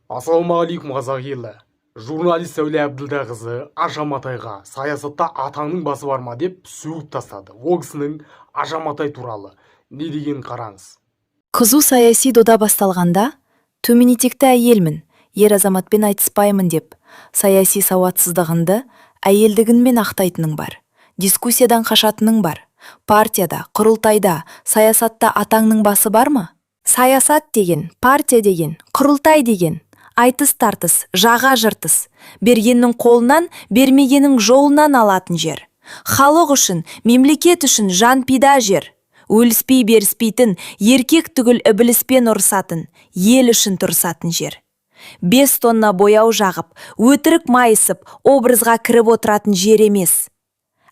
Ассалаумағалейкум қазақ елі. Журналист Сәуле Әбділдәқызы Аша Матайға саясатта атаңның басы бар ма деп сөгіп тастады. Ол кісінің Аша Матай туралы не дегенін қараңыз. Қызу саяси дода басталғанда, төменетекті әйелмін, ер азаматпен айтыспаймын деп, саяси сауатсыздығынды әйелдігінмен ақтайтының бар. Дискуссиядан қашатының бар. Партияда, құрылтайда, саясатта атаңның басы бар ма? Саясат деген, партия деген, құрылтай деген, айтыс-тартыс, жаға жыртыс. Бергеннің қолынан, бермегенің жолынан алатын жер. Халық үшін, мемлекет үшін жан пида жер. Өліспей беріспейтін, еркек түгіл ібіліспен ұрсатын, ел үшін тұрсатын жер. 5 тонна бояу жағып, өтірік майысып, образға кіріп отыратын жер емес.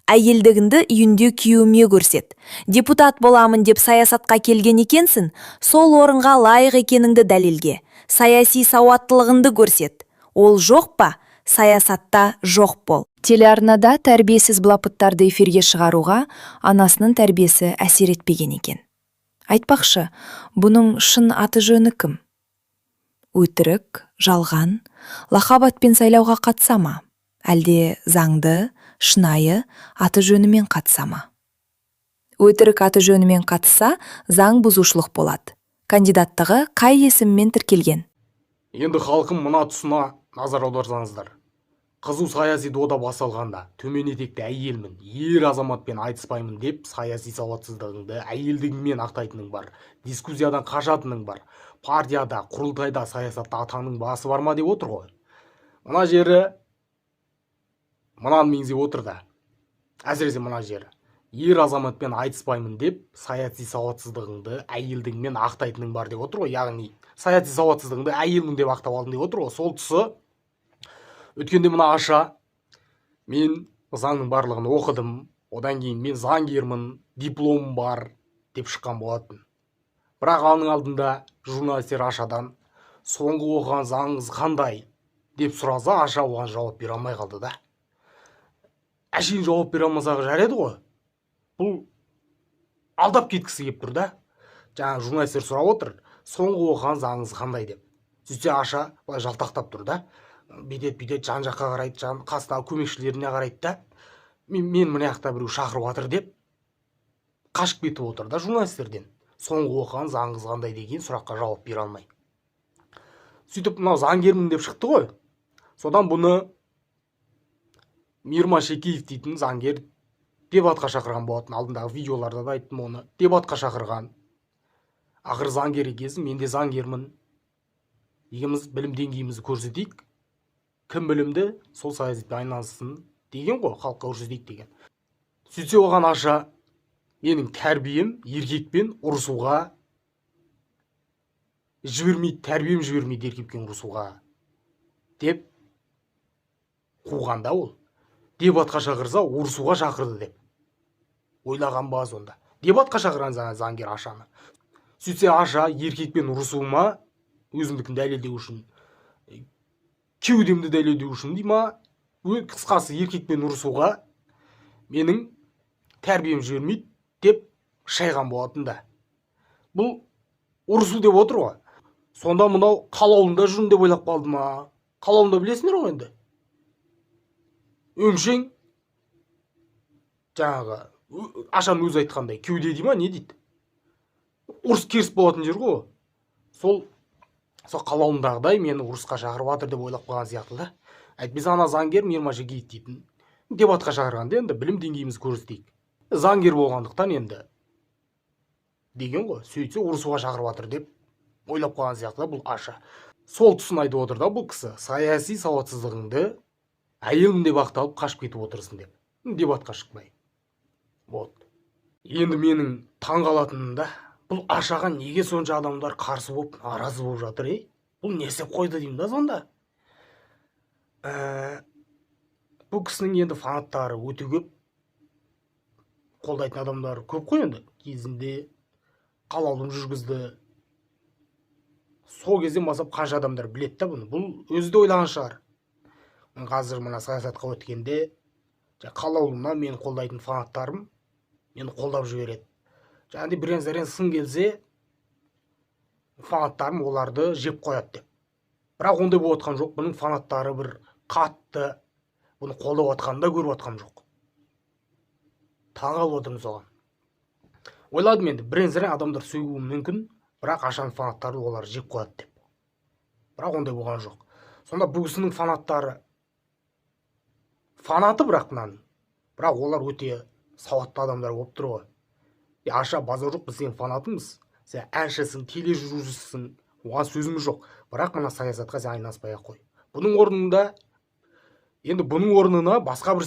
Әйелдігінді үйінде күйеуіме көрсет. Депутат боламын деп саясатқа келген екенсің, сол орынға лайық екеніңді дәлелге. Саяси сауаттылығынды көрсет. Ол жоқ па? Саясатта жоқ бол. Телеарнада тәрбиесіз блапыттарды эфирге шығаруға анасының тәрбиесі әсер етпеген екен. Айтпақшы, бұның шын аты жөні кім? Өтірік, жалған, лақап атпен сайлауға қатыса ма? Әлде заңды, шынайы аты жөнімен қатыса ма? Өтірік аты жөнімен қатыса, заң бұзушылық болады. Кандидаттығы қай есіммен тіркелген? Енді халқым мына тұсына назар аударсаңыздар. Қызу саяси дода басталғанда, төмен етекті әйелмін, ер азаматпен айтыспаймын деп саяси сауатсыздығыңды әйелдігіңмен ақтайтының бар. Дискуссиядан қашатының бар. Партияда, құрылтайда, саясатта атаңның басы бар ма деп отыр ғой. Мына жері мынаны меңзеп отыр да. Әсіресе мына жері. Ер азаматпен айтыспаймын деп саяси сауатсыздығыңды әйелдігіңмен ақтайтының бар деп отыр ғой. Яғни саяси сауатсыздығыңды әйелмін деп ақтап алдың деп отыр ғой. Сол тұсы өткенде мына Аша, мен заңның барлығын оқыдым, одан кейін мен заңгермін, дипломым бар деп шыққан болатын. Бірақ аның алдында журналистер Ашадан соңғы оқыған заңыңыз қандай деп сұраса, Аша оған жауап бере алмай қалды да. Әшейін жауап бере алмасағы жарайды ғой. Бұл алдап кеткісі кеп тұр да. Жаңа журналистер сұрап отыр, соңғы оқыған заңыңыз қандай деп. Сөйтсе Аша былай жалтақтап тұр да. Бедет жан жаққа қарайды, жан қасына көмекшілеріне қарайды да. Мен мына жақта біреу шақырып жатыр деп қашып кетіп отыр да журналистерден. Соңғы оқыған заңыңыз қандай деген сұраққа жауап бере алмай. Сөйтіп мынау заңгермін деп шықты ғой. Содан бұны Мирма Шекеев дейтін заңгер дебатқа шақырған болатын. Алдындағы видеоларда да айттым оны. Дебатқа шақырған. Ақыр заңгер екенсің, мен де заңгермін. Екеуміз білім деңгейімізді көрсетейік. Кім білімді, сол саясатпен айналыссын деген ғой, халыққа көрсетейік деген. Сөйтсе оған Аша, менің тәрбием еркекпен ұрысуға жібермейді, тәрбием жібермейді еркекпен ұрысуға деп қуғанда ол. Дебатқа шақырса, ұрысуға шақырды деп ойлаған ба сонда. Дебатқа шақырған заңгер Ашаны. Сөйтсе Аша еркекпен ұрысуыма өзімдікін дәлелдеу үшін, кеудемді дәлелдеу үшін дей ма, қысқасы еркекпен ұрысуға менің тәрбием жібермейді деп шайған болатын да. Бұл ұрысу деп отыр ғой. Сонда мынау қалауында жүрін деп ойлап қалды ма? Қалауында білесіңдер ғой енді. Өңшең, жаңағы Ашаның өзі айтқандай, кеуде дей ма, не дейді? Ұрыс керіс болатын жер ғой. Сол қалауындағыдай мені ұрысқа шақырып жатыр деп ойлап қалған сияқты да. Әйтпесе ана заңгер Мирма Шекеев дейтін дебатқа шақырғанда енді білім деңгейімізді көрсетейік. Заңгер болғандықтан енді деген ғой. Сөйтсе ұрысуға шақырып жатыр деп ойлап қалған сияқты да бұл Аша. Сол тұсын айтып отыр да бұл кісі. Саяси сауатсыздығыңды әйелім деп ақталып қашып кетіп отырсың деп. Дебатқа шықпай. Вот. Енді менің таңғалатыным да, бұл Ашаға неге сонша адамдар қарсы болып, наразы болып жатыр, Бұл не істеп қойды деймін да сонда. Бұл кісінің енді фанаттары өте көп, қолдайтын адамдар көп қой енді. Кезінде қалаулым жүргізді. Сол кезден бастап қанша адамдар біледі да бұны. Бұл өзі де ойлаған шығар. Қазір мына саясатқа өткенде, қалаулымнан мен қолдайтын фанаттарым мені қолдап жібереді. Жаңағыдай бірен-сәрен сын келсе, фанаттарым оларды жеп қояды деп. Бірақ ондай болып отқан жоқ. Бұның фанаттары бір қатты бұны қолдап отқанын да көріп отқан жоқ. Таңғалып отырмын соған. Ойладым енді, бірен-сәрен адамдар сөгуі мүмкін, бірақ Ашаның фанаттары олар жеп қояды деп. Бірақ ондай болған жоқ. Сонда бұл кісінің фанаттары фанаты бірақ мынаның. Бірақ олар өте сауатты адамдар болып тұр ғой. Аша, базар жоқ, біз сен фанатыңыз. Сен әншісің, тележүргізушісің, оған сөзіміз жоқ. Бірақ мына саясатқа сен айналыспай-ақ қой. Бұның орнына басқа бір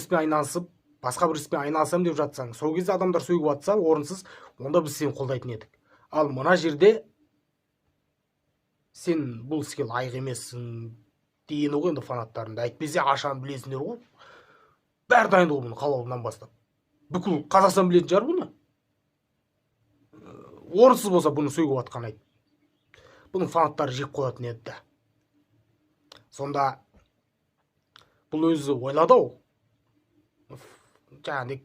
іспен айналысам деп жатсаң, сол кезде адамдар сөгіп жатса, орынсыз, онда біз сені қолдайтын едік. Ал мына жерде сен бұл іске лайық емессің дегені ғой енді фанаттарында. Әйтпесе Ашаны білесіңдер ғой. Бәрі дайын ғой бұны қалауынан бастап. Бүкіл Қазақстан білетін шығар бұны. Орынсыз болса бұны сөгіп жатқан айт. Бұның фанаттары жеп қоятын еді. Сонда бұл өзі ойлады-ау. Жаңағыдай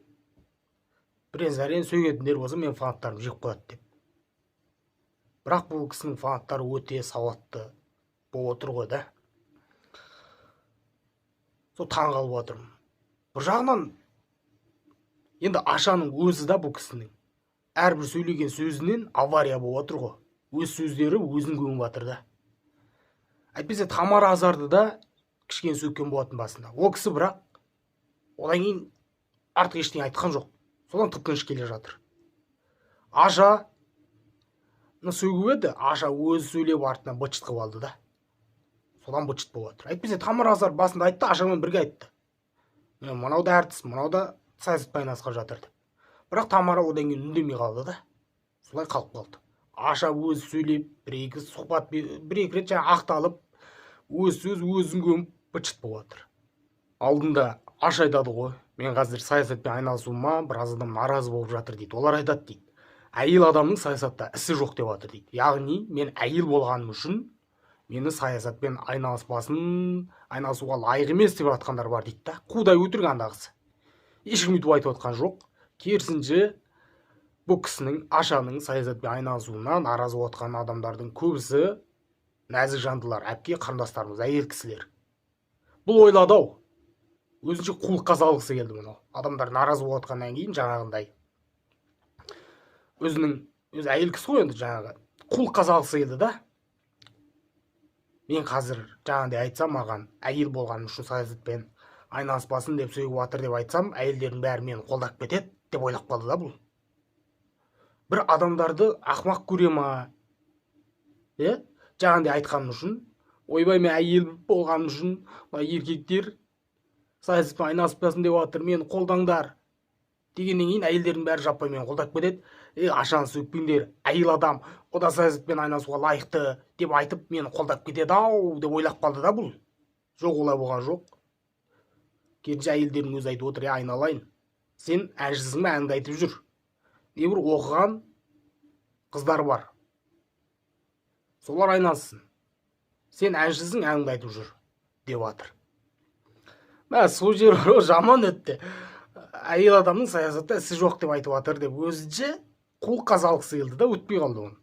бірен-сәрен сөгетіндер болса, мен фанаттарым жеп қояды деп. Бірақ бұл кісінің фанаттары өте сауатты болып отыр ғой да. Сол таңғалып отырмын. Бір жағынан енді Ашаның өзі да бұл кісінің әрбір сөйлеген сөзінен авария болып отыр ғой. Өз сөздері өзін көміп жатыр да. Әйтпесе Тамара Азарды да кішкене сөккен болатын басында. Ол кісі бірақ одан кейін артық ештеңе айтқан жоқ. Содан тып-тыныш келе жатыр. Ашаны сөгіп еді, Аша өзі сөйлеп артынан быт-шыт қылып алды да. Содан быт-шыт болып жатыр. Әйтпесе Тамара Азар басында айтты, Ашамен бірге айтты. Мынау да әртіс, мынау да саясатпен айналысқан жатыр деп. Бірақ Тамара одан кейін үндемей қалды да. Солай қалып қалды. Аша өзі сөйлеп, бір-екі сұхбат, бір-екі рет ақталып, өз сөз өзін көміп быт-шыт болып жатыр. Алдында Аша айтады ғой, мен қазір саясатпен айналысуыма біраз адам наразы болып жатыр дейді. Олар айтады дейді. Әйел адамның саясатта ісі жоқ деп жатыр дейді. Яғни мен әйел болғаным үшін мені саясатпен айналысуға лайық емес деп жатқандар бар дейді да. Қудай өтірік андағысы. Ешкім өйтіп айтып отқан жоқ. Керісінше бұл кісінің Ашаның саясатпен айналысуына наразы болып отқан адамдардың көбісі нәзік жандылар, әпке қарындастарымыз, әйел кісілер. Бұл ойлады-ау. Өзінше қулыққа салғысы келді мұны. Адамдар наразы болып отқаннан кейін жаңағындай. Өзі әйел кісі ғой енді жаңағы қулыққа салғысы келді да. Мен қазір жаңағындай айтсам, маған әйел болғаным үшін саясатпен айналыспасын деп сөгіп жатыр деп айтсам, әйелдердің бәрі мені қолдап кетеді деп ойлап қалды да бұл. Бір адамдарды ақымақ көре ма? Жаңағындай айтқаным үшін, ойбай мен әйел болғаным үшін, еркектер саясатпен айналыспасын деп жатыр, мені қолдаңдар дегеннен кейін әйелдердің бәрі жаппай мені қолдап кетеді. Ашаны сөкпеңдер, әйел адам, о да саясатпен айналысуға лайықты деп айтып, мені қолдап кетеді-ау деп ойлап қалды да бұл. Жоқ, олай болған жоқ. Керісінше әйелдердің өзі айтып отыр, айналайын. Сен әншісің бе, әніңді айтып жүр. Небір оқыған қыздар бар. Солар айналсын. Сен әншісің, әніңді айтып жүр деп жатыр. Сол жер жаман өтті. Әйел адамның саясатта ісі жоқ деп айтып жатыр деп өзінше қулыққа салғысы келді да, өтпей қалды оны.